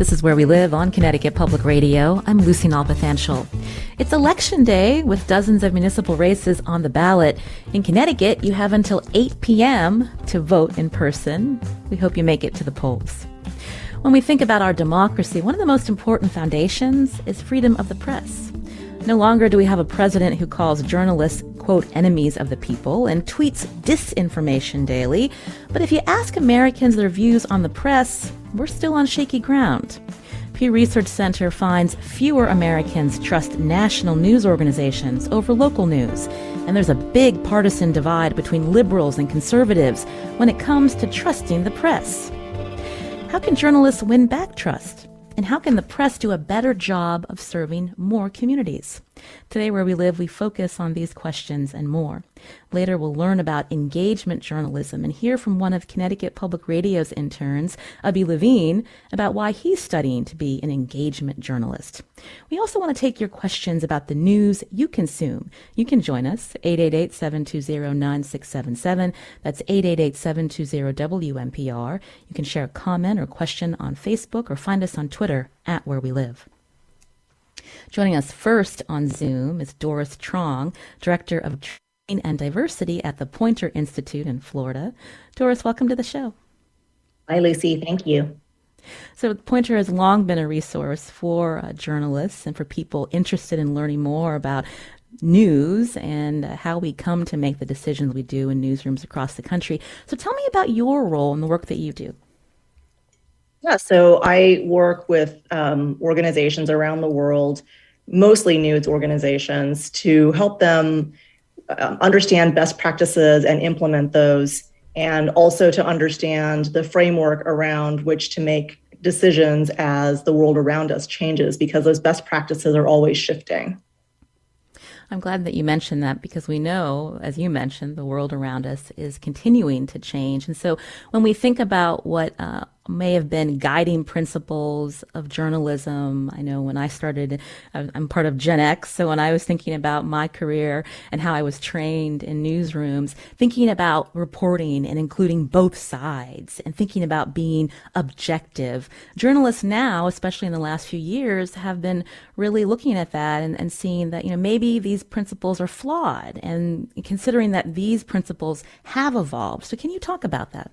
This is Where We Live on Connecticut Public Radio. I'm Lucy Nalpathanchel. It's election day with dozens of municipal races on the ballot. In Connecticut, you have until 8 p.m. to vote in person. We hope you make it to the polls. When we think about our democracy, one of the most important foundations is freedom of the press. No longer do we have a president who calls journalists, quote, enemies of the people and tweets disinformation daily. But if you ask Americans their views on the press, we're still on shaky ground. Pew Research Center finds fewer Americans trust national news organizations over local news. And there's a big partisan divide between liberals and conservatives when it comes to trusting the press. How can journalists win back trust? And how can the press do a better job of serving more communities? Today, Where We Live, we focus on these questions and more. Later, we'll learn about engagement journalism and hear from one of Connecticut Public Radio's interns, Abē Levine, about why he's studying to be an engagement journalist. We also want to take your questions about the news you consume. You can join us, 888-720-9677. That's 888-720-WNPR. You can share a comment or question on Facebook or find us on Twitter at Where We Live. Joining us first on Zoom is Doris Truong, Director of Training and Diversity at the Poynter Institute in Florida. Doris, welcome to the show. Hi, Lucy. Thank you. So Poynter has long been a resource for journalists and for people interested in learning more about news and how we come to make the decisions we do in newsrooms across the country. So tell me about your role in the work that you do. Yeah, so I work with organizations around the world, mostly news organizations, to help them understand best practices and implement those, and also to understand the framework around which to make decisions as the world around us changes, because those best practices are always shifting. I'm glad that you mentioned that, because we know, as you mentioned, the world around us is continuing to change. And so when we think about what may have been guiding principles of journalism, I know when I started, I'm part of Gen X, so when I was thinking about my career and how I was trained in newsrooms, thinking about reporting and including both sides and thinking about being objective, journalists now, especially in the last few years, have been really looking at that and seeing that, maybe these principles are flawed, and considering that these principles have evolved. So can you talk about that?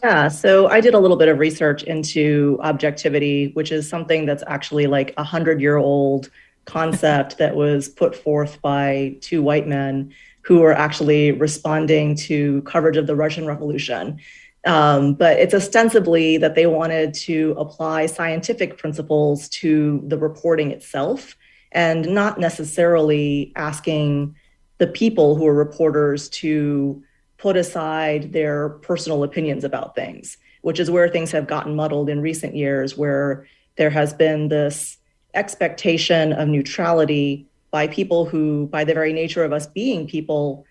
Yeah, so I did a little bit of research into objectivity, which is something that's actually like 100-year-old concept that was put forth by two white men who were actually responding to coverage of the Russian Revolution. But it's ostensibly that they wanted to apply scientific principles to the reporting itself, and not necessarily asking the people who are reporters to put aside their personal opinions about things, which is where things have gotten muddled in recent years, where there has been this expectation of neutrality by people who, by the very nature of us being people,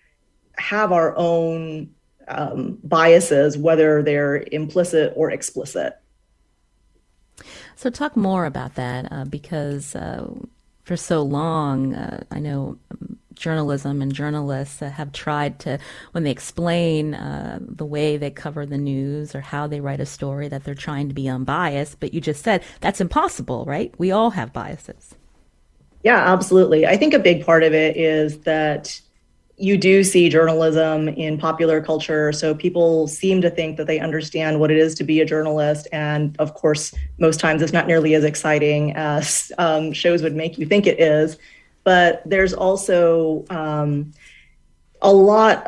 have our own biases, whether they're implicit or explicit. So talk more about that, because for so long, I know journalism and journalists have tried to, when they explain the way they cover the news or how they write a story, that they're trying to be unbiased. But you just said that's impossible, right? We all have biases. Yeah, absolutely. I think a big part of it is that you do see journalism in popular culture. So people seem to think that they understand what it is to be a journalist. And of course, most times it's not nearly as exciting as shows would make you think it is. But there's also a lot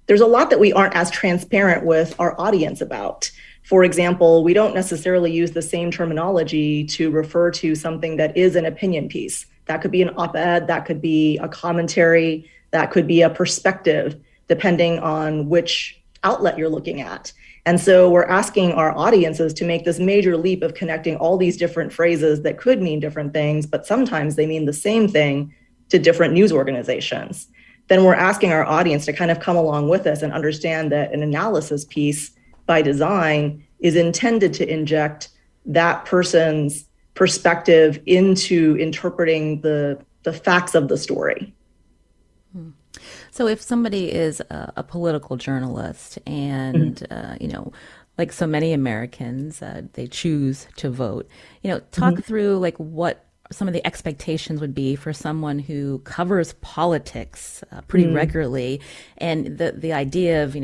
that we aren't as transparent with our audience about. For example, we don't necessarily use the same terminology to refer to something that is an opinion piece. That could be an op-ed, that could be a commentary, that could be a perspective, depending on which outlet you're looking at. And so we're asking our audiences to make this major leap of connecting all these different phrases that could mean different things, but sometimes they mean the same thing to different news organizations. Then we're asking our audience to kind of come along with us and understand that an analysis piece by design is intended to inject that person's perspective into interpreting the facts of the story. So if somebody is a political journalist and, like so many Americans, they choose to vote. Talk through like what some of the expectations would be for someone who covers politics pretty regularly, and the idea of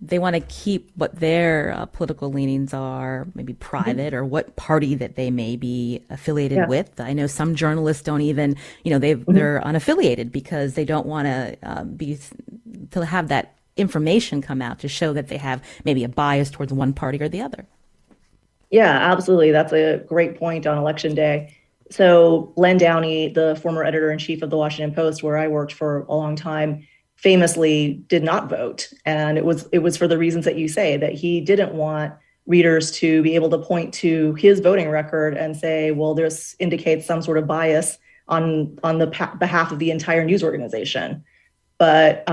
they want to keep what their political leanings are, maybe private, or what party that they may be affiliated with. I know some journalists don't even, they're unaffiliated because they don't want to have that information come out to show that they have maybe a bias towards one party or the other. Yeah, absolutely. That's a great point on election day. So Len Downey, the former editor-in-chief of the Washington Post, where I worked for a long time, famously did not vote. And it was for the reasons that you say, that he didn't want readers to be able to point to his voting record and say, well, this indicates some sort of bias on the behalf of the entire news organization. But,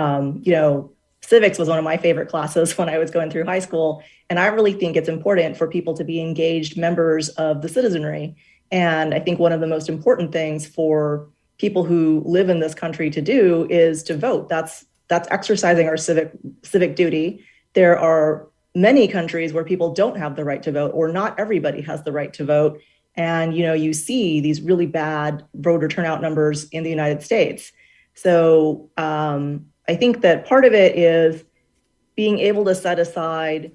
civics was one of my favorite classes when I was going through high school. And I really think it's important for people to be engaged members of the citizenry. And I think one of the most important things for people who live in this country to do is to vote. That's exercising our civic duty. There are many countries where people don't have the right to vote, or not everybody has the right to vote. And, you see these really bad voter turnout numbers in the United States. So I think that part of it is being able to set aside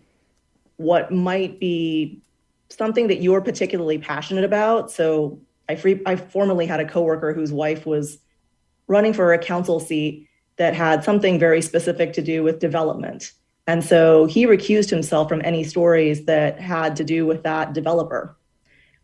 what might be something that you're particularly passionate about. So I formerly had a coworker whose wife was running for a council seat that had something very specific to do with development. And so he recused himself from any stories that had to do with that developer.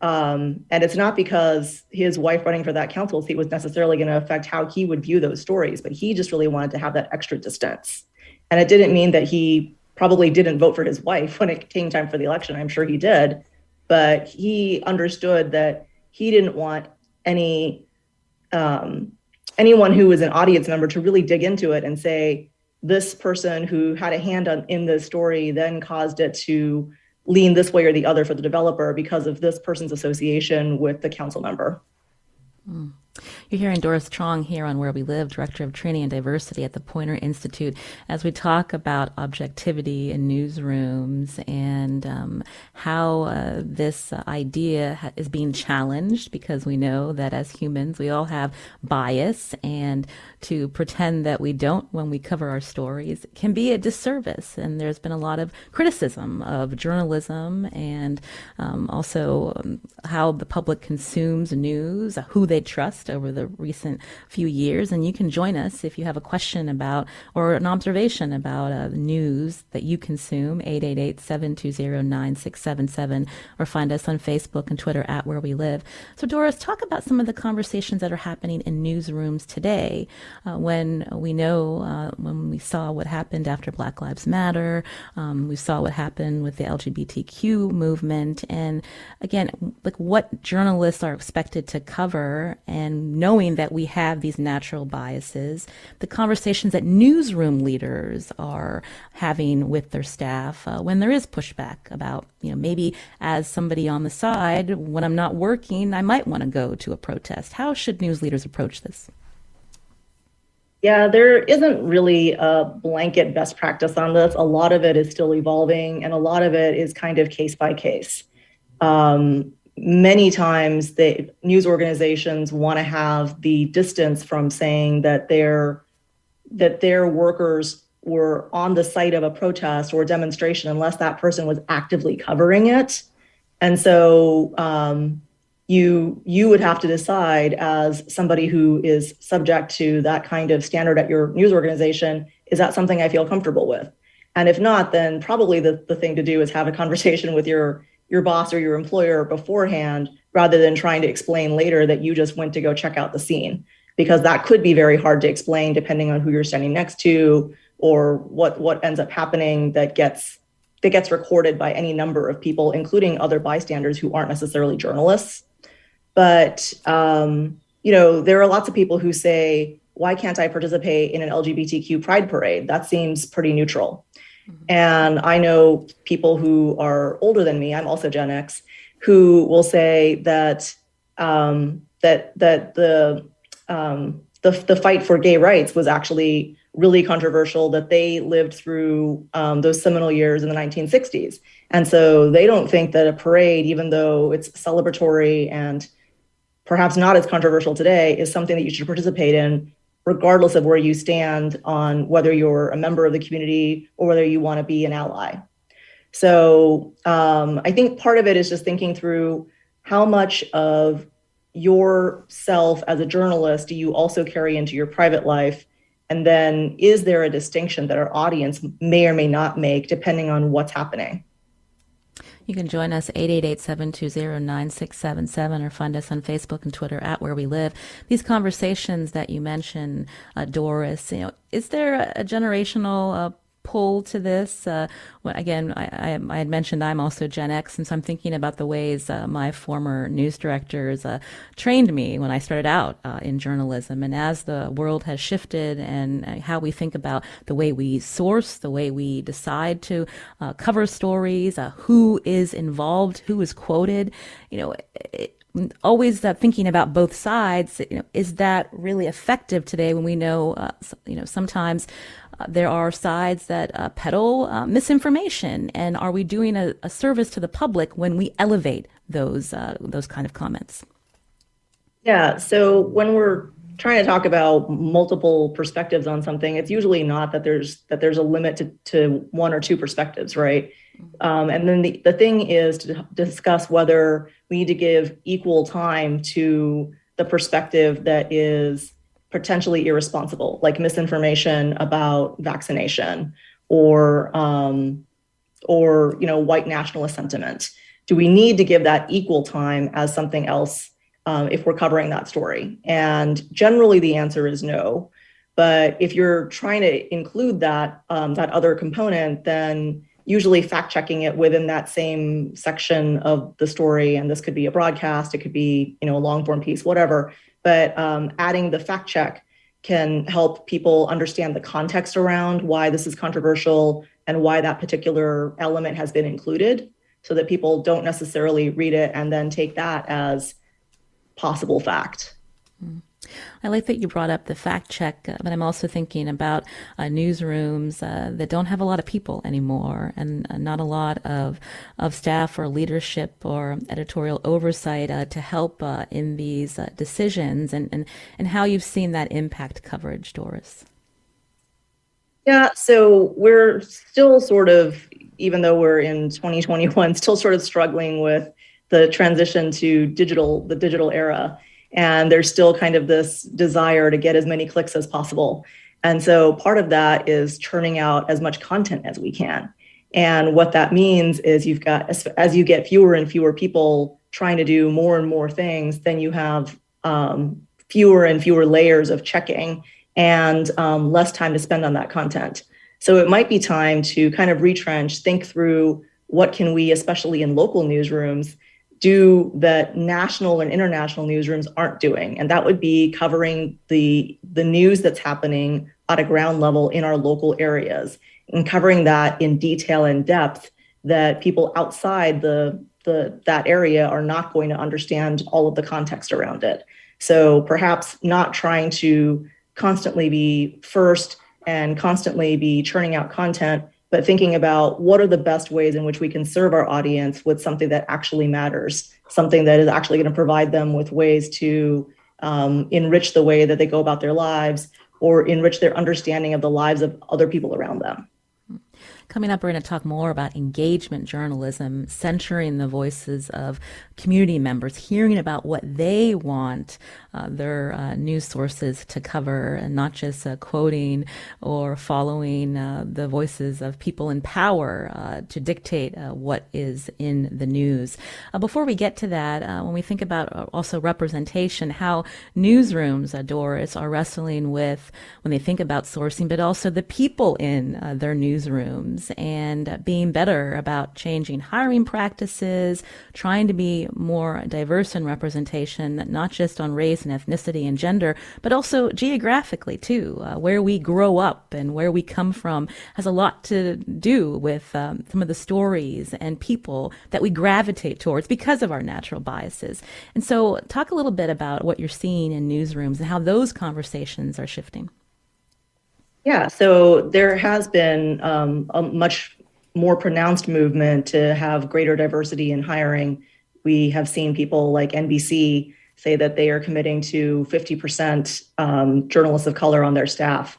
And it's not because his wife running for that council seat was necessarily going to affect how he would view those stories, but he just really wanted to have that extra distance. And it didn't mean that he probably didn't vote for his wife when it came time for the election. I'm sure he did, but he understood that he didn't want anyone who was an audience member to really dig into it and say, this person who had a hand in this story then caused it to lean this way or the other for the developer because of this person's association with the council member. You're hearing Doris Truong here on Where We Live, Director of Training and Diversity at the Poynter Institute, as we talk about objectivity in newsrooms and how this idea is being challenged, because we know that as humans, we all have bias, and to pretend that we don't when we cover our stories can be a disservice. And there's been a lot of criticism of journalism and also how the public consumes news, who they trust over the recent few years. And you can join us if you have a question about or an observation about news that you consume, 888-720-9677, or find us on Facebook and Twitter at Where We Live. So Doris, talk about some of the conversations that are happening in newsrooms today when we know, when we saw what happened after Black Lives Matter, we saw what happened with the LGBTQ movement, and again, like what journalists are expected to cover, and knowing that we have these natural biases, the conversations that newsroom leaders are having with their staff when there is pushback about, maybe as somebody on the side, when I'm not working, I might want to go to a protest. How should news leaders approach this? Yeah, there isn't really a blanket best practice on this. A lot of it is still evolving, and a lot of it is kind of case by case. Many times the news organizations want to have the distance from saying that their workers were on the site of a protest or a demonstration unless that person was actively covering it. And so you would have to decide, as somebody who is subject to that kind of standard at your news organization, is that something I feel comfortable with? And if not, then probably the thing to do is have a conversation with your boss or your employer beforehand, rather than trying to explain later that you just went to go check out the scene, because that could be very hard to explain depending on who you're standing next to, or what ends up happening that gets recorded by any number of people, including other bystanders who aren't necessarily journalists. But there are lots of people who say, why can't I participate in an LGBTQ pride parade? That seems pretty neutral. And I know people who are older than me, I'm also Gen X, who will say that the fight for gay rights was actually really controversial that they lived through those seminal years in the 1960s. And so they don't think that a parade, even though it's celebratory and perhaps not as controversial today, is something that you should participate in, regardless of where you stand on whether you're a member of the community or whether you want to be an ally. So I think part of it is just thinking through how much of yourself as a journalist do you also carry into your private life? And then is there a distinction that our audience may or may not make depending on what's happening? You can join us 888-720-9677 or find us on Facebook and Twitter at Where We Live. These conversations that you mentioned, Doris, is there a generational pull to this? Again, I had mentioned I'm also Gen X, and so I'm thinking about the ways my former news directors trained me when I started out in journalism. And as the world has shifted and how we think about the way we source, the way we decide to cover stories, who is involved, who is quoted, always thinking about both sides, is that really effective today when we know, sometimes there are sides that peddle misinformation, and are we doing a service to the public when we elevate those kind of comments? Yeah. So when we're trying to talk about multiple perspectives on something, it's usually not that there's a limit to one or two perspectives, right? And then the thing is to discuss whether we need to give equal time to the perspective that is potentially irresponsible, like misinformation about vaccination or white nationalist sentiment. Do we need to give that equal time as something else if we're covering that story? And generally the answer is no. But if you're trying to include that other component, then usually fact checking it within that same section of the story, and this could be a broadcast, it could be a long form piece, whatever. But adding the fact check can help people understand the context around why this is controversial and why that particular element has been included, so that people don't necessarily read it and then take that as possible fact. I like that you brought up the fact check, but I'm also thinking about newsrooms that don't have a lot of people anymore, and not a lot of staff or leadership or editorial oversight to help in these decisions, and how you've seen that impact coverage, Doris. Yeah, so we're still sort of, even though we're in 2021, still sort of struggling with the transition to the digital era. And there's still kind of this desire to get as many clicks as possible. And so part of that is churning out as much content as we can. And what that means is you've got, as you get fewer and fewer people trying to do more and more things, then you have fewer and fewer layers of checking and less time to spend on that content. So it might be time to kind of retrench, think through what can we, especially in local newsrooms, do that national and international newsrooms aren't doing. And that would be covering the news that's happening at a ground level in our local areas, and covering that in detail and depth that people outside that area are not going to understand all of the context around it. So perhaps not trying to constantly be first and constantly be churning out content, but thinking about what are the best ways in which we can serve our audience with something that actually matters, something that is actually going to provide them with ways to enrich the way that they go about their lives, or enrich their understanding of the lives of other people around them. Coming up, we're going to talk more about engagement journalism, centering the voices of community members, hearing about what they want their news sources to cover, and not just quoting or following the voices of people in power to dictate what is in the news. Before we get to that, when we think about also representation, how newsrooms, Doris, are wrestling with when they think about sourcing, but also the people in their newsrooms, and being better about changing hiring practices, trying to be more diverse in representation, not just on race and ethnicity and gender, but also geographically too. Where we grow up and where we come from has a lot to do with some of the stories and people that we gravitate towards because of our natural biases. And so talk a little bit about what you're seeing in newsrooms and how those conversations are shifting. Yeah, so there has been a much more pronounced movement to have greater diversity in hiring. We have seen people like NBC say that they are committing to 50% journalists of color on their staff.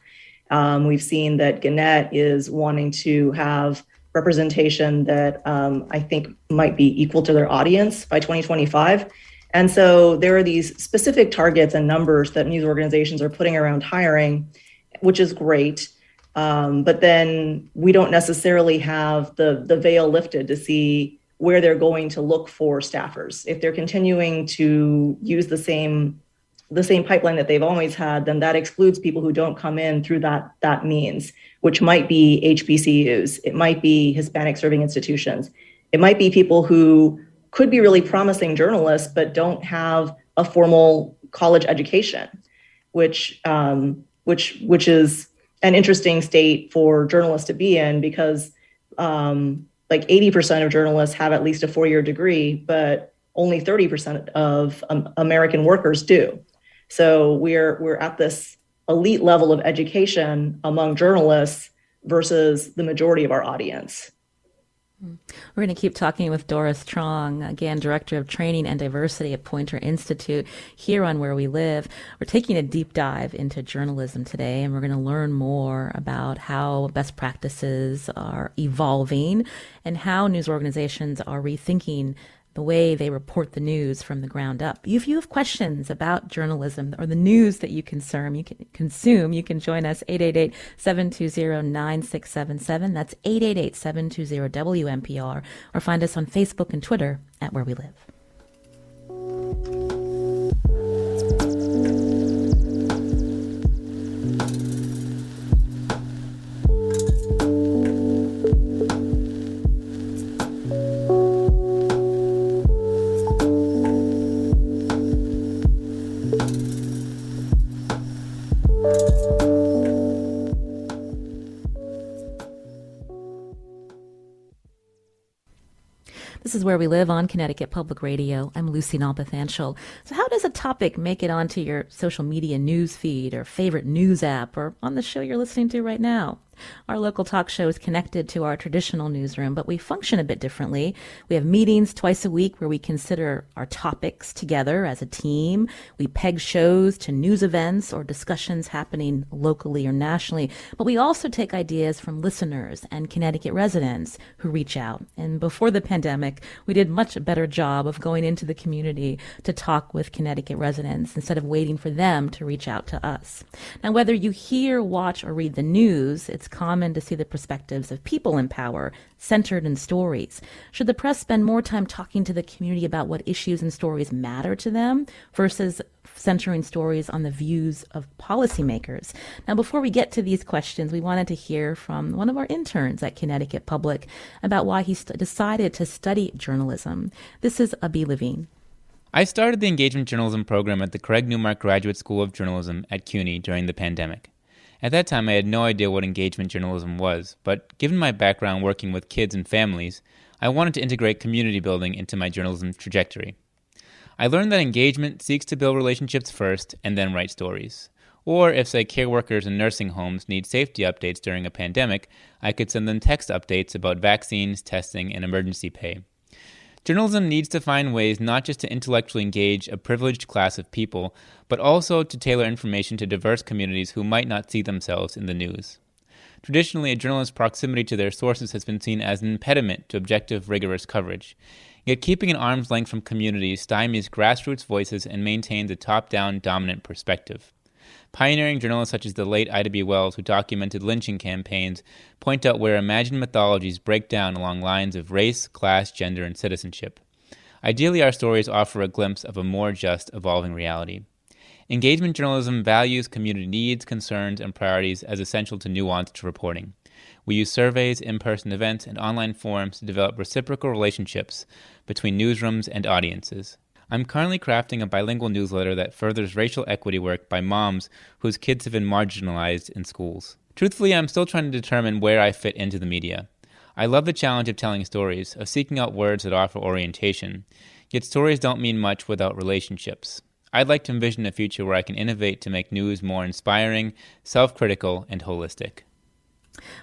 We've seen that Gannett is wanting to have representation that I think might be equal to their audience by 2025. And so there are these specific targets and numbers that news organizations are putting around hiring, which is great. But then we don't necessarily have the veil lifted to see where they're going to look for staffers. If they're continuing to use the same pipeline that they've always had, then that excludes people who don't come in through that means, which might be HBCUs, it might be Hispanic serving institutions, it might be people who could be really promising journalists but don't have a formal college education, which is an interesting state for journalists to be in, because like 80% of journalists have at least a 4-year degree, but only 30% of American workers do. So we're at this elite level of education among journalists versus the majority of our audience. We're going to keep talking with Doris Truong, again, Director of Training and Diversity at Poynter Institute, here on Where We Live. We're taking a deep dive into journalism today, and we're going to learn more about how best practices are evolving and how news organizations are rethinking the way they report the news from the ground up. If you have questions about journalism or the news that you consume, you can join us 888-720-9677. That's 888-720-WNPR, or find us on Facebook and Twitter at Where We Live. This is Where We Live on Connecticut Public Radio. I'm Lucy Nalpathanchel. So how does a topic make it onto your social media news feed or favorite news app or on the show you're listening to right now? Our local talk show is connected to our traditional newsroom, but we function a bit differently. We have meetings twice a week where we consider our topics together as a team. We peg shows to news events or discussions happening locally or nationally, but we also take ideas from listeners and Connecticut residents who reach out. And before the pandemic, we did much better job of going into the community to talk with Connecticut residents instead of waiting for them to reach out to us. Now, whether you hear, watch, or read the news, it's common to see the perspectives of people in power centered in stories. Should the press spend more time talking to the community about what issues and stories matter to them versus centering stories on the views of policymakers? Now, before we get to these questions, we wanted to hear from one of our interns at Connecticut Public about why he decided to study journalism. This is Abē Levine. I started the engagement journalism program at the Craig Newmark Graduate School of Journalism at CUNY during the pandemic. At that time, I had no idea what engagement journalism was, but given my background working with kids and families, I wanted to integrate community building into my journalism trajectory. I learned that engagement seeks to build relationships first and then write stories. Or if, say, care workers in nursing homes need safety updates during a pandemic, I could send them text updates about vaccines, testing, and emergency pay. Journalism needs to find ways not just to intellectually engage a privileged class of people, but also to tailor information to diverse communities who might not see themselves in the news. Traditionally, a journalist's proximity to their sources has been seen as an impediment to objective, rigorous coverage. Yet keeping an arm's length from communities stymies grassroots voices and maintains a top-down dominant perspective. Pioneering journalists such as the late Ida B. Wells, who documented lynching campaigns, point out where imagined mythologies break down along lines of race, class, gender, and citizenship. Ideally, our stories offer a glimpse of a more just, evolving reality. Engagement journalism values community needs, concerns, and priorities as essential to nuanced reporting. We use surveys, in-person events, and online forums to develop reciprocal relationships between newsrooms and audiences. I'm currently crafting a bilingual newsletter that furthers racial equity work by moms whose kids have been marginalized in schools. Truthfully, I'm still trying to determine where I fit into the media. I love the challenge of telling stories, of seeking out words that offer orientation. Yet stories don't mean much without relationships. I'd like to envision a future where I can innovate to make news more inspiring, self-critical, and holistic.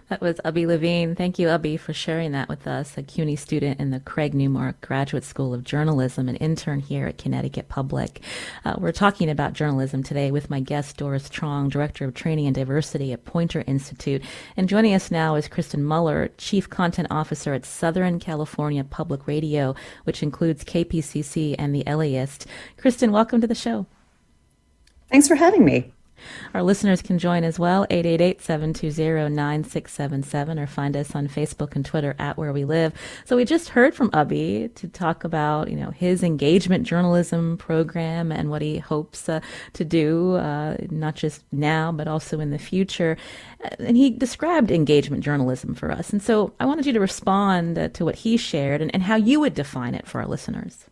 That was Abē Levine. Thank you, Abē, for sharing that with us, a CUNY student in the Craig Newmark Graduate School of Journalism, an intern here at Connecticut Public. We're talking about journalism today with my guest, Doris Truong, Director of Training and Diversity at Poynter Institute. And joining us now is Kristen Muller, Chief Content Officer at Southern California Public Radio, which includes KPCC and the LAist. Kristen, welcome to the show. Thanks for having me. Our listeners can join as well, 888-720-9677, or find us on Facebook and Twitter at Where We Live. So we just heard from Abē to talk about, his engagement journalism program and what he hopes to do, not just now, but also in the future. And he described engagement journalism for us. And so I wanted you to respond to what he shared and how you would define it for our listeners.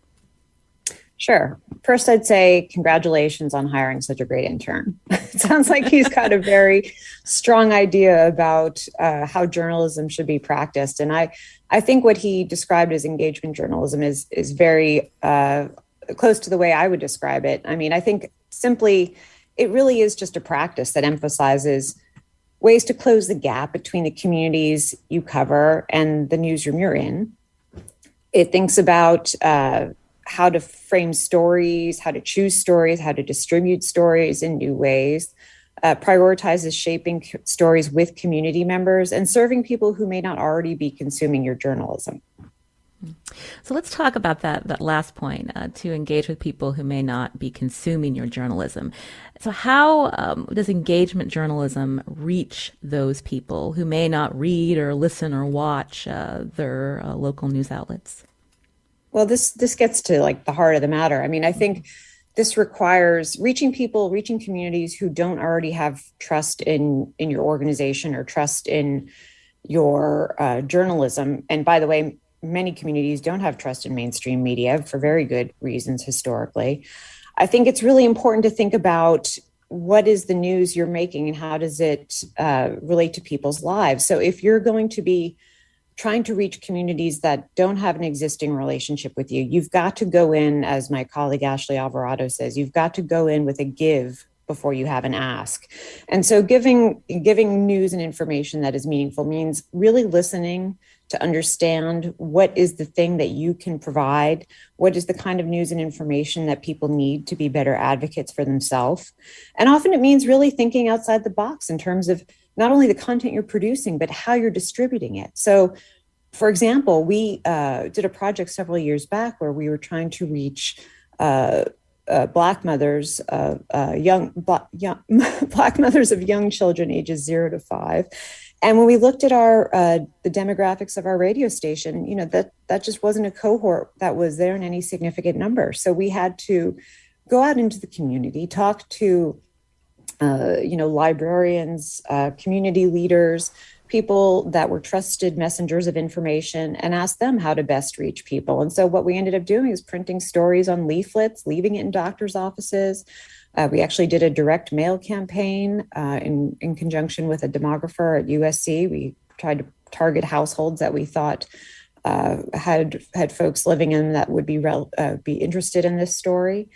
Sure. First, I'd say congratulations on hiring such a great intern. It sounds like he's got a very strong idea about how journalism should be practiced. And I think what he described as engagement journalism is very close to the way I would describe it. I mean, I think simply it really is just a practice that emphasizes ways to close the gap between the communities you cover and the newsroom you're in. It thinks about how to frame stories, how to choose stories, how to distribute stories in new ways, prioritizes shaping stories with community members and serving people who may not already be consuming your journalism. So let's talk about that last point, to engage with people who may not be consuming your journalism. So how does engagement journalism reach those people who may not read or listen or watch their local news outlets? Well, this gets to like the heart of the matter. I mean, I think this requires reaching people, reaching communities who don't already have trust in your organization or trust in your journalism. And by the way, many communities don't have trust in mainstream media for very good reasons historically. I think it's really important to think about what is the news you're making and how does it relate to people's lives. So if you're going to be trying to reach communities that don't have an existing relationship with you, you've got to go in, as my colleague Ashley Alvarado says, you've got to go in with a give before you have an ask. And so giving news and information that is meaningful means really listening to understand what is the thing that you can provide, what is the kind of news and information that people need to be better advocates for themselves. And often it means really thinking outside the box in terms of not only the content you're producing, but how you're distributing it. So, for example, we did a project several years back where we were trying to reach Black mothers of Black mothers of young children ages 0 to 5. And when we looked at the demographics of our radio station, that just wasn't a cohort that was there in any significant number. So we had to go out into the community, talk to librarians, community leaders, people that were trusted messengers of information, and ask them how to best reach people. And so what we ended up doing is printing stories on leaflets, leaving it in doctors' offices. We actually did a direct mail campaign in conjunction with a demographer at USC. We tried to target households that we thought had folks living in that would be interested in this story.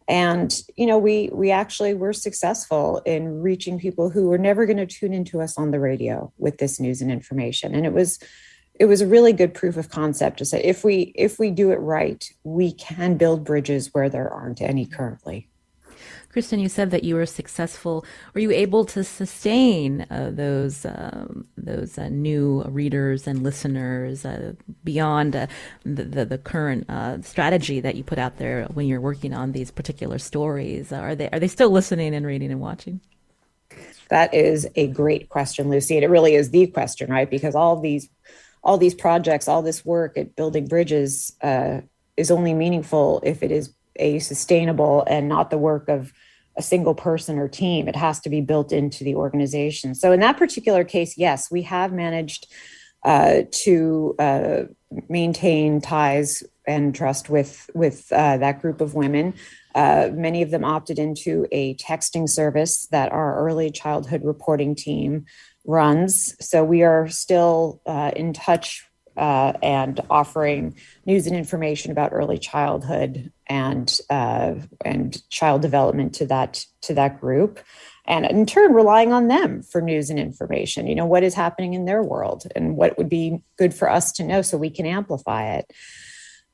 And, we actually were successful in reaching people who were never going to tune into us on the radio with this news and information. And it was a really good proof of concept to say, if we do it right, we can build bridges where there aren't any currently. Kristen, you said that you were successful. Were you able to sustain those new readers and listeners beyond the current strategy that you put out there when you're working on these particular stories? Are they still listening and reading and watching? That is a great question, Lucy. And it really is the question, right? Because all these projects, all this work at building bridges is only meaningful if it is sustainable and not the work of a single person or team. It has to be built into the organization. So in that particular case, yes, we have managed to maintain ties and trust with that group of women. Many of them opted into a texting service that our early childhood reporting team runs. So we are still in touch and offering news and information about early childhood and child development to that group. And in turn, relying on them for news and information, what is happening in their world and what would be good for us to know so we can amplify it.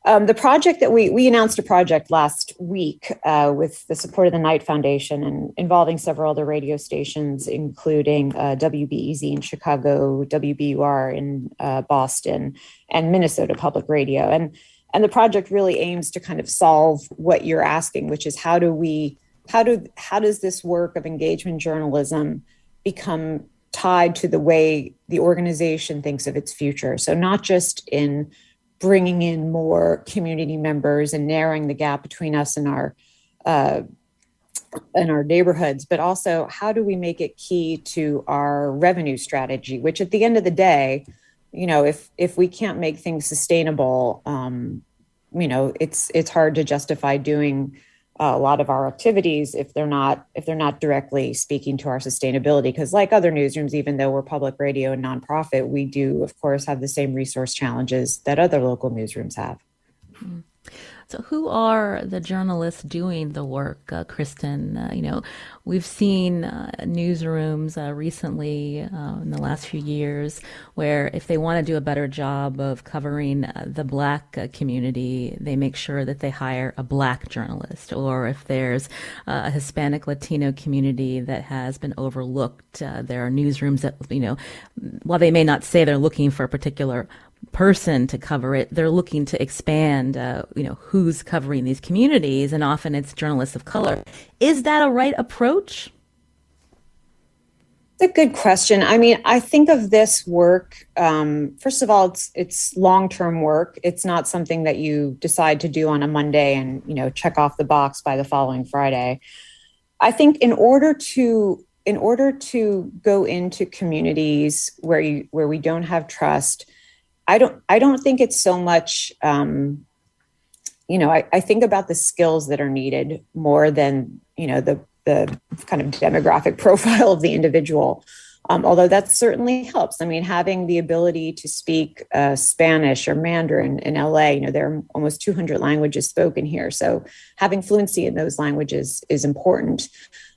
The project that we announced a project last week with the support of the Knight Foundation and involving several other radio stations, including WBEZ in Chicago, WBUR in Boston, and Minnesota Public Radio. And the project really aims to kind of solve what you're asking, which is how does this work of engagement journalism become tied to the way the organization thinks of its future? So not just in bringing in more community members and narrowing the gap between us and our neighborhoods, but also how do we make it key to our revenue strategy, which at the end of the day, if we can't make things sustainable, it's hard to justify doing a lot of our activities if they're not directly speaking to our sustainability. Because like other newsrooms, even though we're public radio and nonprofit, we do, of course, have the same resource challenges that other local newsrooms have. Mm-hmm. So who are the journalists doing the work, Kristen? We've seen newsrooms recently in the last few years where if they want to do a better job of covering the Black community, they make sure that they hire a Black journalist. Or if there's a Hispanic Latino community that has been overlooked, there are newsrooms that, while they may not say they're looking for a particular person to cover it, they're looking to expand, who's covering these communities, and often it's journalists of color. Is that a right approach? It's a good question. I mean, I think of this work, first of all, it's long-term work. It's not something that you decide to do on a Monday and, check off the box by the following Friday. I think in order to go into communities where we don't have trust, I don't think it's so much, I think about the skills that are needed more than, the kind of demographic profile of the individual. Although that certainly helps. I mean, having the ability to speak Spanish or Mandarin in LA, there are almost 200 languages spoken here. So having fluency in those languages is important.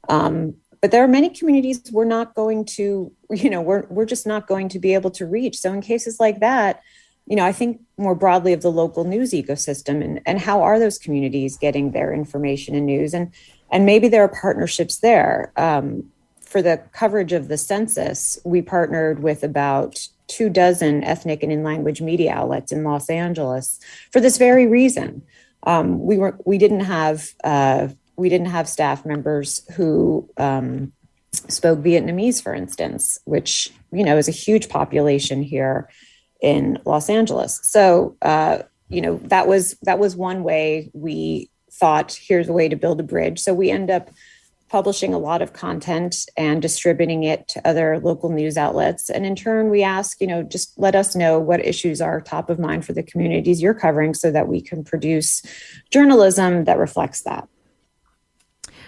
But there are many communities we're not going to, we're just not going to be able to reach. So in cases like that, I think more broadly of the local news ecosystem and how are those communities getting their information and news? And maybe there are partnerships there. For the coverage of the census, we partnered with about 24 ethnic and in-language media outlets in Los Angeles for this very reason. We didn't have staff members who spoke Vietnamese, for instance, which, is a huge population here in Los Angeles. So, that was one way we thought, here's a way to build a bridge. So we end up publishing a lot of content and distributing it to other local news outlets. And in turn, we ask, just let us know what issues are top of mind for the communities you're covering so that we can produce journalism that reflects that.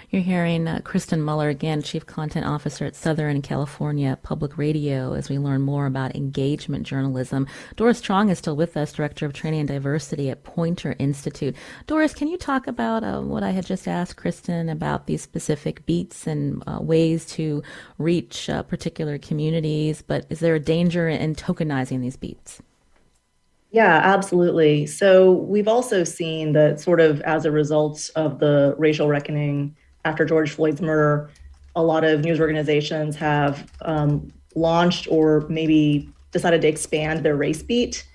You're hearing Kristen Muller, again, Chief Content Officer at Southern California Public Radio, as we learn more about engagement journalism. Doris Truong is still with us, Director of Training and Diversity at Poynter Institute. Doris, can you talk about what I had just asked Kristen about these specific beats and ways to reach particular communities, but is there a danger in tokenizing these beats? Yeah, absolutely. So we've also seen that sort of as a result of the racial reckoning after George Floyd's murder, a lot of news organizations have launched or maybe decided to expand their race beat.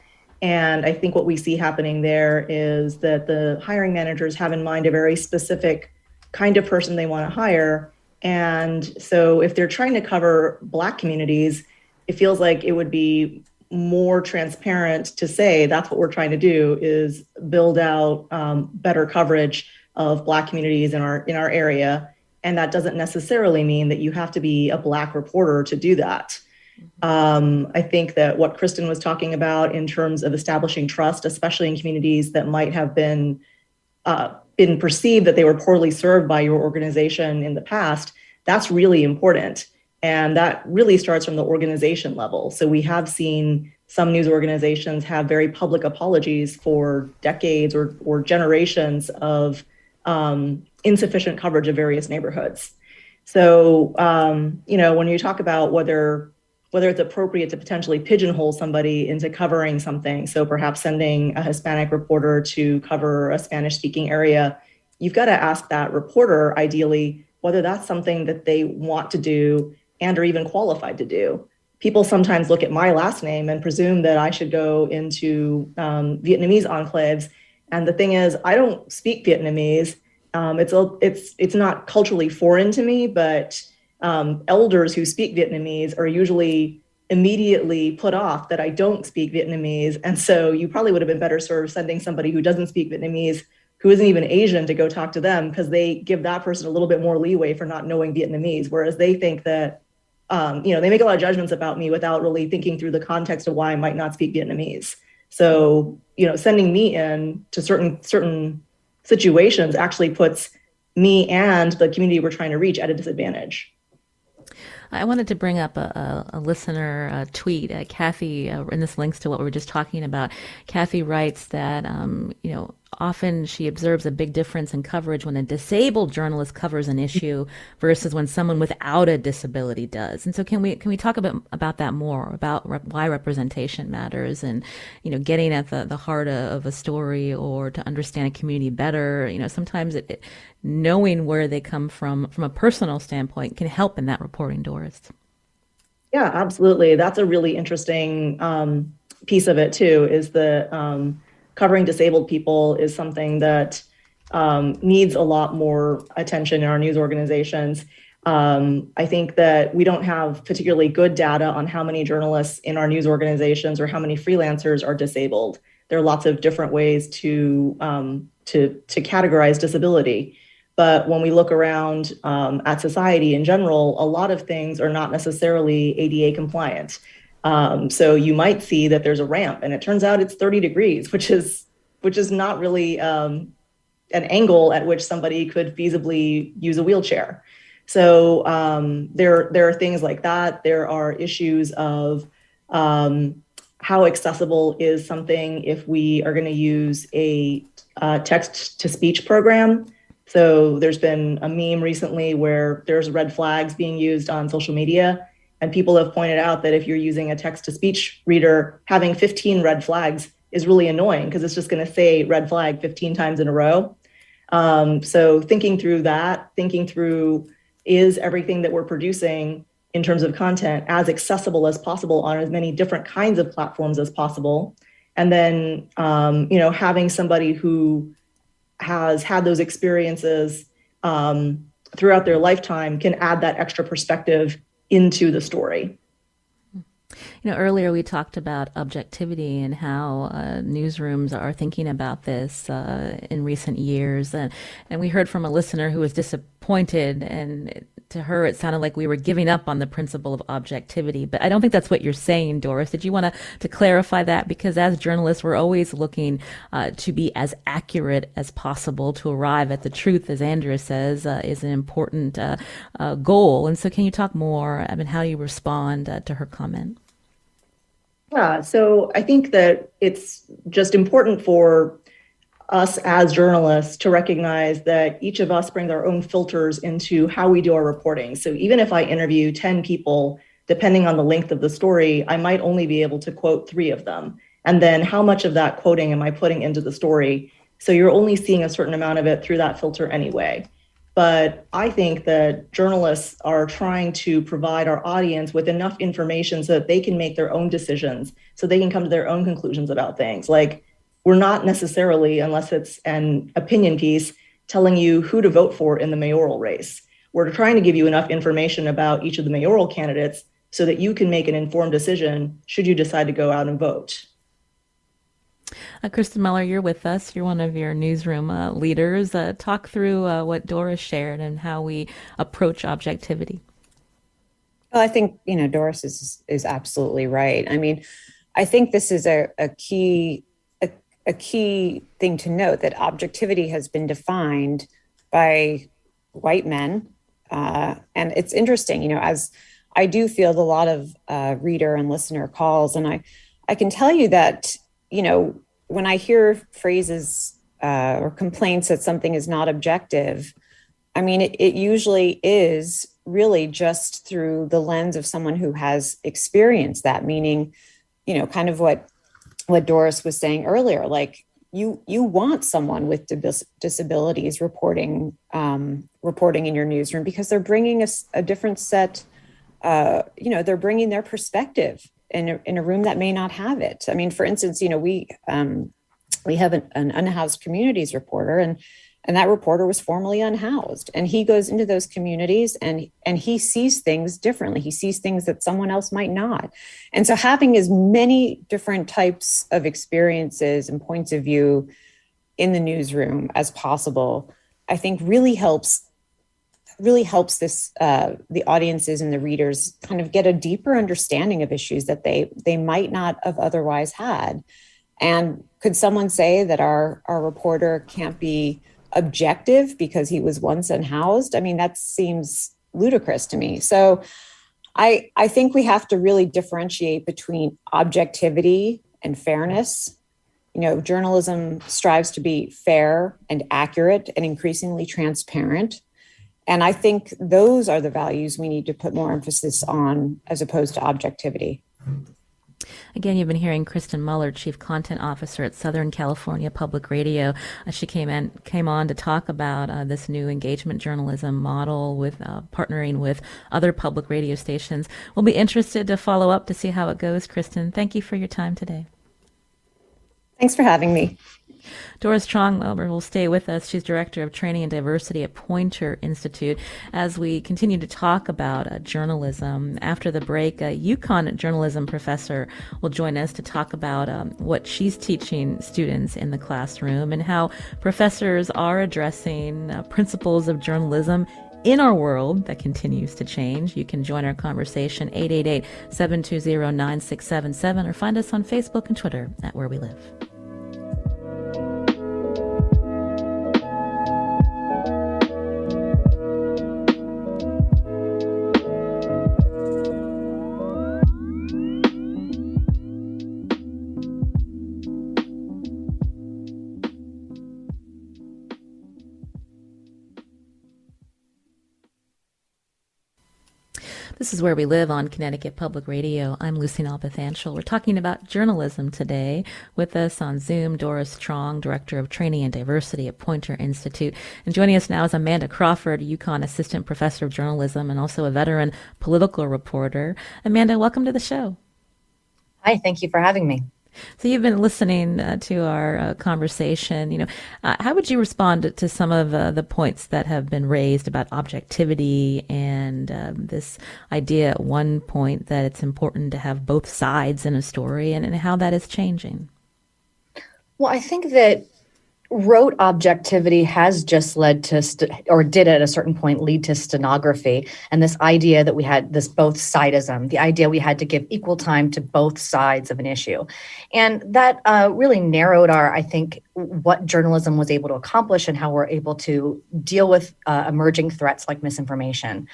And I think what we see happening there is that the hiring managers have in mind a very specific kind of person they want to hire. And so if they're trying to cover Black communities, it feels like it would be more transparent to say that's what we're trying to do is build out better coverage of Black communities in our area. And that doesn't necessarily mean that you have to be a Black reporter to do that. I think that what Kristen was talking about in terms of establishing trust, especially in communities that might have been perceived that they were poorly served by your organization in the past, that's really important. And that really starts from the organization level. So we have seen some news organizations have very public apologies for decades or generations of insufficient coverage of various neighborhoods. So, when you talk about whether it's appropriate to potentially pigeonhole somebody into covering something, so perhaps sending a Hispanic reporter to cover a Spanish-speaking area, you've got to ask that reporter, ideally, whether that's something that they want to do and are even qualified to do. People sometimes look at my last name and presume that I should go into Vietnamese enclaves. And the thing is, I don't speak Vietnamese. It's not culturally foreign to me, but elders who speak Vietnamese are usually immediately put off that I don't speak Vietnamese. And so you probably would have been better served sending somebody who doesn't speak Vietnamese, who isn't even Asian, to go talk to them, because they give that person a little bit more leeway for not knowing Vietnamese, whereas they think that, they make a lot of judgments about me without really thinking through the context of why I might not speak Vietnamese. So, sending me in to certain situations actually puts me and the community we're trying to reach at a disadvantage. I wanted to bring up a listener tweet. Kathy, and this links to what we were just talking about. Kathy writes that, often she observes a big difference in coverage when a disabled journalist covers an issue versus when someone without a disability does. And so can we talk about that more, about why representation matters, and, getting at the heart of a story, or to understand a community better. Sometimes knowing where they come from a personal standpoint can help in that reporting, Doris. Yeah, absolutely. That's a really interesting piece of it too, is the covering disabled people is something that needs a lot more attention in our news organizations. I think that we don't have particularly good data on how many journalists in our news organizations or how many freelancers are disabled. There are lots of different ways to categorize disability. But when we look around at society in general, a lot of things are not necessarily ADA compliant. So you might see that there's a ramp, and it turns out it's 30 degrees, which is not really an angle at which somebody could feasibly use a wheelchair. So there are things like that. There are issues of how accessible is something if we are going to use a text-to-speech program. So there's been a meme recently where there's red flags being used on social media. And people have pointed out that if you're using a text-to-speech reader, having 15 red flags is really annoying, because it's just going to say red flag 15 times in a row. So thinking through that, is everything that we're producing in terms of content as accessible as possible on as many different kinds of platforms as possible. And then, having somebody who has had those experiences throughout their lifetime can add that extra perspective into the story. Earlier we talked about objectivity and how newsrooms are thinking about this in recent years. And we heard from a listener who was disappointed, and to her it sounded like we were giving up on the principle of objectivity. But I don't think that's what you're saying, Doris. Did you want to clarify that? Because as journalists, we're always looking to be as accurate as possible, to arrive at the truth, as Andrea says, is an important goal. And so can you talk more about how you respond to her comment? Yeah, so I think that it's just important for us as journalists to recognize that each of us brings our own filters into how we do our reporting. So even if I interview 10 people, depending on the length of the story, I might only be able to quote 3 of them. And then how much of that quoting am I putting into the story? So you're only seeing a certain amount of it through that filter anyway. But I think that journalists are trying to provide our audience with enough information so that they can make their own decisions, so they can come to their own conclusions about things. Like, we're not necessarily, unless it's an opinion piece, telling you who to vote for in the mayoral race. We're trying to give you enough information about each of the mayoral candidates so that you can make an informed decision should you decide to go out and vote. Kristen Muller, you're with us. You're one of your newsroom leaders. Talk through what Doris shared and how we approach objectivity. Well, I think, Doris is absolutely right. I mean, I think this is a key thing to note, that objectivity has been defined by white men. And it's interesting, as I do field a lot of reader and listener calls, and I I can tell you that, when I hear phrases or complaints that something is not objective, I mean, it usually is really just through the lens of someone who has experienced that, meaning, kind of what Doris was saying earlier, like you want someone with disabilities reporting in your newsroom because they're bringing a different set, they're bringing their perspective in a room that may not have it. I mean, for instance, we have an unhoused communities reporter, and that reporter was formerly unhoused, and he goes into those communities and he sees things differently. He sees things that someone else might not. And so having as many different types of experiences and points of view in the newsroom as possible, I think really helps this the audiences and the readers kind of get a deeper understanding of issues that they might not have otherwise had. And could someone say that our reporter can't be objective because he was once unhoused? I mean, that seems ludicrous to me. So I think we have to really differentiate between objectivity and fairness. Journalism strives to be fair and accurate and increasingly transparent. And I think those are the values we need to put more emphasis on as opposed to objectivity. Again, you've been hearing Kristen Muller, Chief Content Officer at Southern California Public Radio. She came on to talk about this new engagement journalism model with partnering with other public radio stations. We'll be interested to follow up to see how it goes. Kristen, thank you for your time today. Thanks for having me. Doris Truong will stay with us. She's Director of Training and Diversity at Poynter Institute as we continue to talk about journalism. After the break, a UConn journalism professor will join us to talk about what she's teaching students in the classroom and how professors are addressing principles of journalism in our world that continues to change. You can join our conversation 888-720-9677 or find us on Facebook and Twitter at Where We Live. This is Where We Live on Connecticut Public Radio. I'm Lucy Nalpathanchel. We're talking about journalism today. With us on Zoom, Doris Truong, Director of Training and Diversity at Poynter Institute. And joining us now is Amanda Crawford, UConn Assistant Professor of Journalism and also a veteran political reporter. Amanda, welcome to the show. Hi, thank you for having me. So you've been listening to our conversation. How would you respond to some of the points that have been raised about objectivity and this idea at one point that it's important to have both sides in a story and how that is changing? Well, I think that rote objectivity has just led to, or did at a certain point lead to stenography. And this idea that we had this both sidism, the idea we had to give equal time to both sides of an issue. And that really narrowed I think, what journalism was able to accomplish and how we're able to deal with emerging threats like misinformation.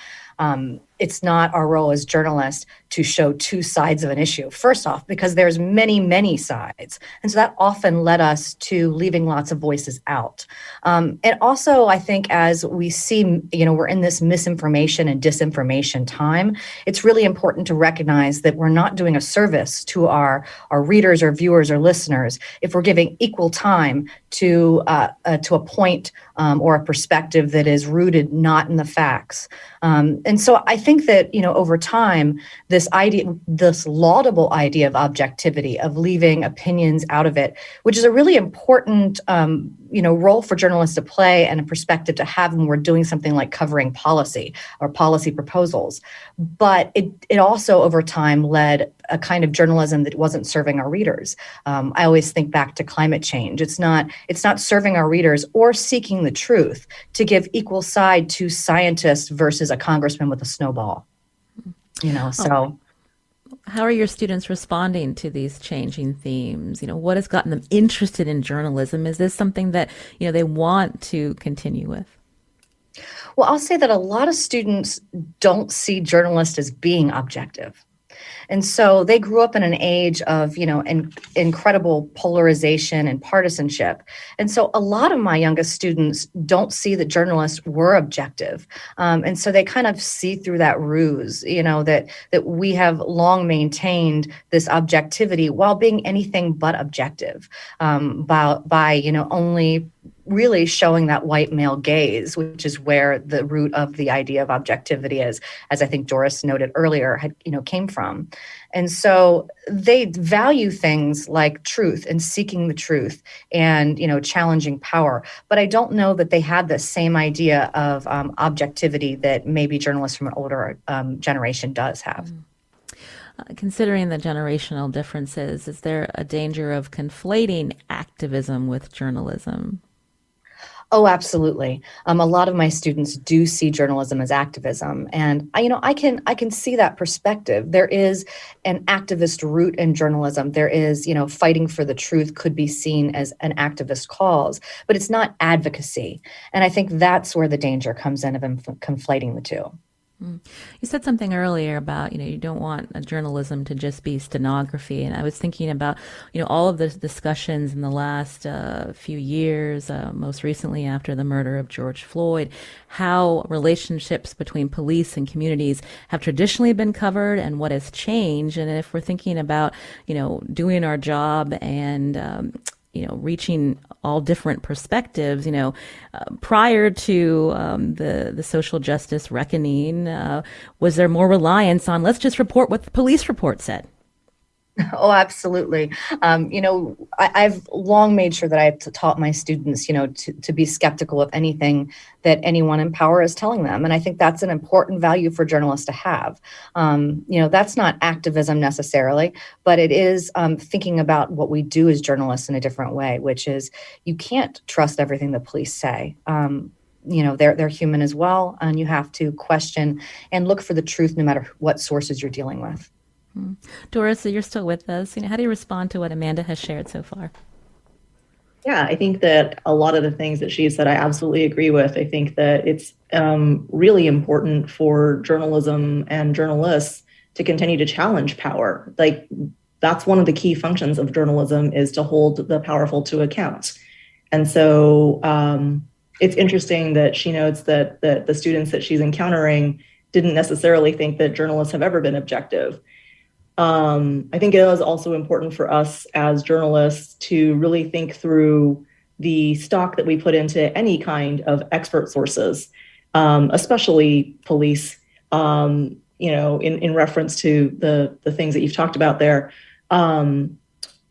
It's not our role as journalists to show two sides of an issue, first off, because there's many, many sides. And so that often led us to leaving lots of voices out. And also, I think as we see, we're in this misinformation and disinformation time, it's really important to recognize that we're not doing a service to our readers or viewers or listeners if we're giving equal time to a point or a perspective that is rooted not in the facts. And so I think that, over time, this laudable idea of objectivity, of leaving opinions out of it, which is a really important, role for journalists to play and a perspective to have when we're doing something like covering policy or policy proposals. But it also, over time, led a kind of journalism that wasn't serving our readers. I always think back to climate change. It's not serving our readers or seeking the truth to give equal side to scientists versus a congressman with a snowball. So. How are your students responding to these changing themes? What has gotten them interested in journalism? Is this something that, they want to continue with? Well, I'll say that a lot of students don't see journalists as being objective. And so they grew up in an age of, incredible polarization and partisanship. And so a lot of my youngest students don't see that journalists were objective. And so they kind of see through that ruse, that we have long maintained this objectivity while being anything but objective, by only really showing that white male gaze, which is where the root of the idea of objectivity is, as I think Doris noted earlier, came from. And so they value things like truth and seeking the truth and, challenging power. But I don't know that they had the same idea of objectivity that maybe journalists from an older generation does have. Considering the generational differences, is there a danger of conflating activism with journalism? Oh, absolutely. A lot of my students do see journalism as activism, and I can see that perspective. There is an activist root in journalism. There is, fighting for the truth could be seen as an activist cause, but it's not advocacy. And I think that's where the danger comes in of conflating the two. You said something earlier about, you don't want a journalism to just be stenography. And I was thinking about, all of the discussions in the last few years, most recently after the murder of George Floyd, how relationships between police and communities have traditionally been covered and what has changed. And if we're thinking about, doing our job and, reaching all different perspectives, prior to the social justice reckoning, was there more reliance on let's just report what the police report said? Oh, absolutely. I've long made sure that I've taught my students, to be skeptical of anything that anyone in power is telling them. And I think that's an important value for journalists to have. That's not activism necessarily, but it is thinking about what we do as journalists in a different way, which is you can't trust everything the police say. They're human as well, and you have to question and look for the truth no matter what sources you're dealing with. Doris, so you're still with us. How do you respond to what Amanda has shared so far? Yeah, I think that a lot of the things that she said, I absolutely agree with. I think that it's really important for journalism and journalists to continue to challenge power. Like, that's one of the key functions of journalism, is to hold the powerful to account. And so it's interesting that she notes that the students that she's encountering didn't necessarily think that journalists have ever been objective. I think it is also important for us as journalists to really think through the stock that we put into any kind of expert sources, especially police, in reference to the things that you've talked about there.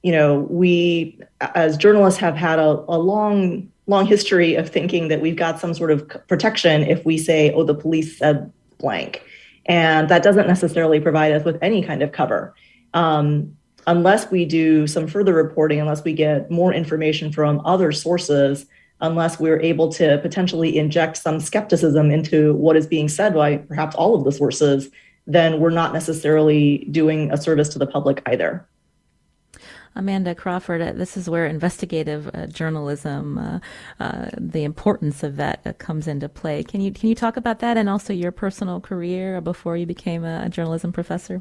We as journalists have had a long history of thinking that we've got some sort of protection if we say, oh, the police said blank. And that doesn't necessarily provide us with any kind of cover. Unless we do some further reporting, unless we get more information from other sources, unless we're able to potentially inject some skepticism into what is being said by perhaps all of the sources, then we're not necessarily doing a service to the public either. Amanda Crawford, this is where investigative journalism, the importance of that comes into play. Can you talk about that and also your personal career before you became a journalism professor?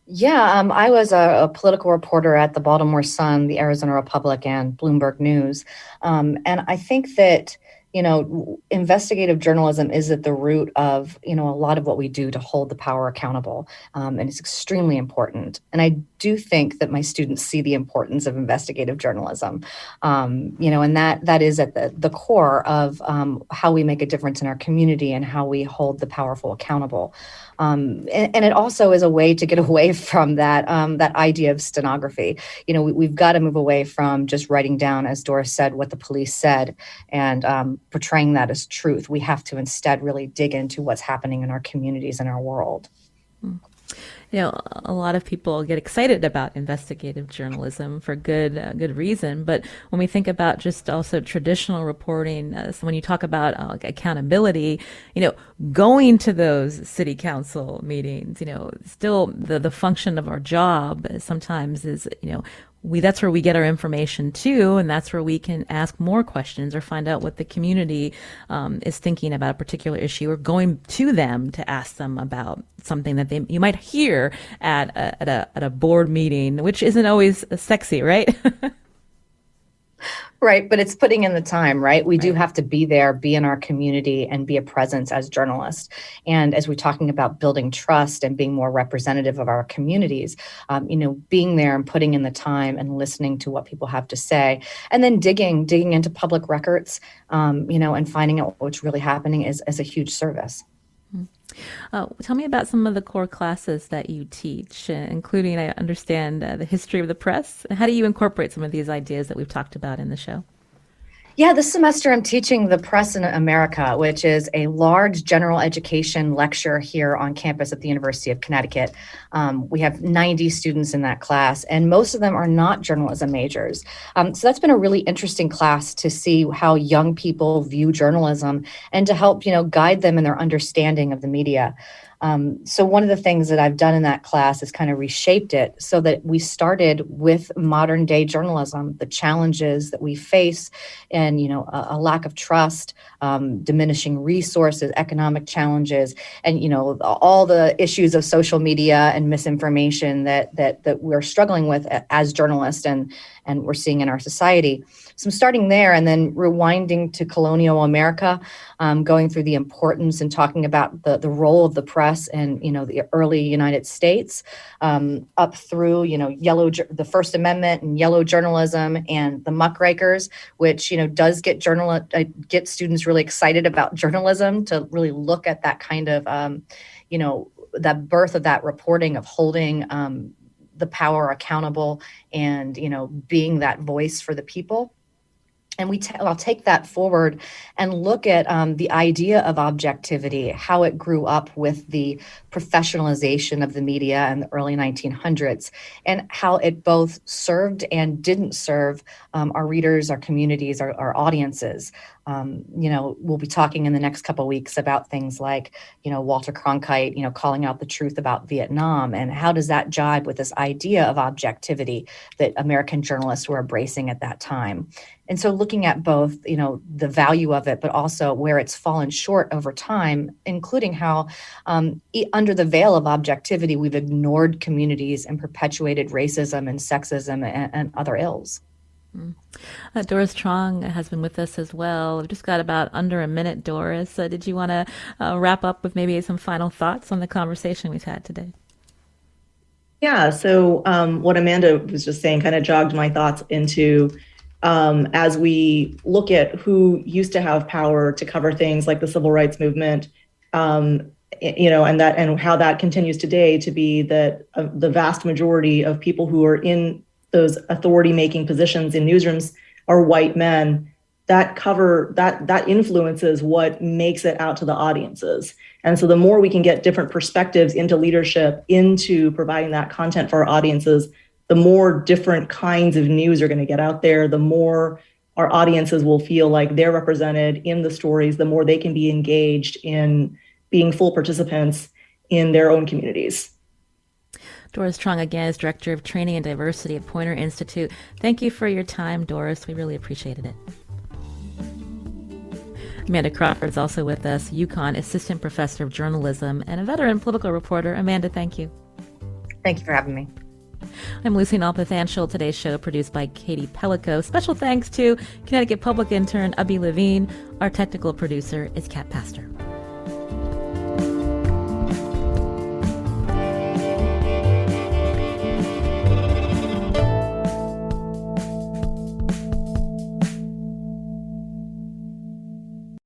Yeah, I was a political reporter at the Baltimore Sun, the Arizona Republic, and Bloomberg News. And I think that investigative journalism is at the root of, a lot of what we do to hold the power accountable. And it's extremely important. And I do think that my students see the importance of investigative journalism, and that is at the core of how we make a difference in our community and how we hold the powerful accountable. And it also is a way to get away from that idea of stenography. We've got to move away from just writing down, as Doris said, what the police said and portraying that as truth. We have to instead really dig into what's happening in our communities and our world. A lot of people get excited about investigative journalism for good reason. But when we think about just also traditional reporting, so when you talk about accountability, going to those city council meetings, still the function of our job sometimes is, that's where we get our information too, and that's where we can ask more questions or find out what the community is thinking about a particular issue, or going to them to ask them about something that you might hear at a board meeting, which isn't always sexy, right? Right, but it's putting in the time, right? We do have to be there, be in our community, and be a presence as journalists. And as we're talking about building trust and being more representative of our communities, being there and putting in the time and listening to what people have to say, and then digging into public records, and finding out what's really happening is a huge service. Tell me about some of the core classes that you teach, including, I understand, the history of the press. How do you incorporate some of these ideas that we've talked about in the show? Yeah, this semester I'm teaching The Press in America, which is a large general education lecture here on campus at the University of Connecticut. We have 90 students in that class, and most of them are not journalism majors. So that's been a really interesting class to see how young people view journalism and to help, guide them in their understanding of the media. So one of the things that I've done in that class is kind of reshaped it so that we started with modern day journalism, the challenges that we face, and a lack of trust, diminishing resources, economic challenges, and all the issues of social media and misinformation that we're struggling with as journalists and we're seeing in our society. So I'm starting there and then rewinding to colonial America, going through the importance and talking about the role of the press in the early United States, up through the First Amendment and yellow journalism and the muckrakers, which does get students really excited about journalism, to really look at that kind of that birth of that reporting, of holding the power accountable and being that voice for the people. And I'll take that forward and look at the idea of objectivity, how it grew up with the professionalization of the media in the early 1900s, and how it both served and didn't serve our readers, our communities, our audiences. We'll be talking in the next couple of weeks about things like, Walter Cronkite, calling out the truth about Vietnam, and how does that jibe with this idea of objectivity that American journalists were embracing at that time. And so looking at both, the value of it, but also where it's fallen short over time, including how under the veil of objectivity, we've ignored communities and perpetuated racism and sexism and other ills. Doris Truong has been with us as well. We've just got about under a minute, Doris. Did you want to wrap up with maybe some final thoughts on the conversation we've had today? Yeah, so what Amanda was just saying kind of jogged my thoughts into as we look at who used to have power to cover things like the civil rights movement, and how that continues today to be that the vast majority of people who are in those authority-making positions in newsrooms are white men. That influences what makes it out to the audiences. And so the more we can get different perspectives into leadership, into providing that content for our audiences, the more different kinds of news are going to get out there, the more our audiences will feel like they're represented in the stories, the more they can be engaged in being full participants in their own communities. Doris Truong, again, is Director of Training and Diversity at Poynter Institute. Thank you for your time, Doris. We really appreciated it. Amanda Crawford is also with us, UConn Assistant Professor of Journalism and a veteran political reporter. Amanda, thank you. Thank you for having me. I'm Lucy Nalpathanchel. Today's show produced by Katie Pellico. Special thanks to Connecticut Public Intern Abē Levine. Our technical producer is Kat Pastor.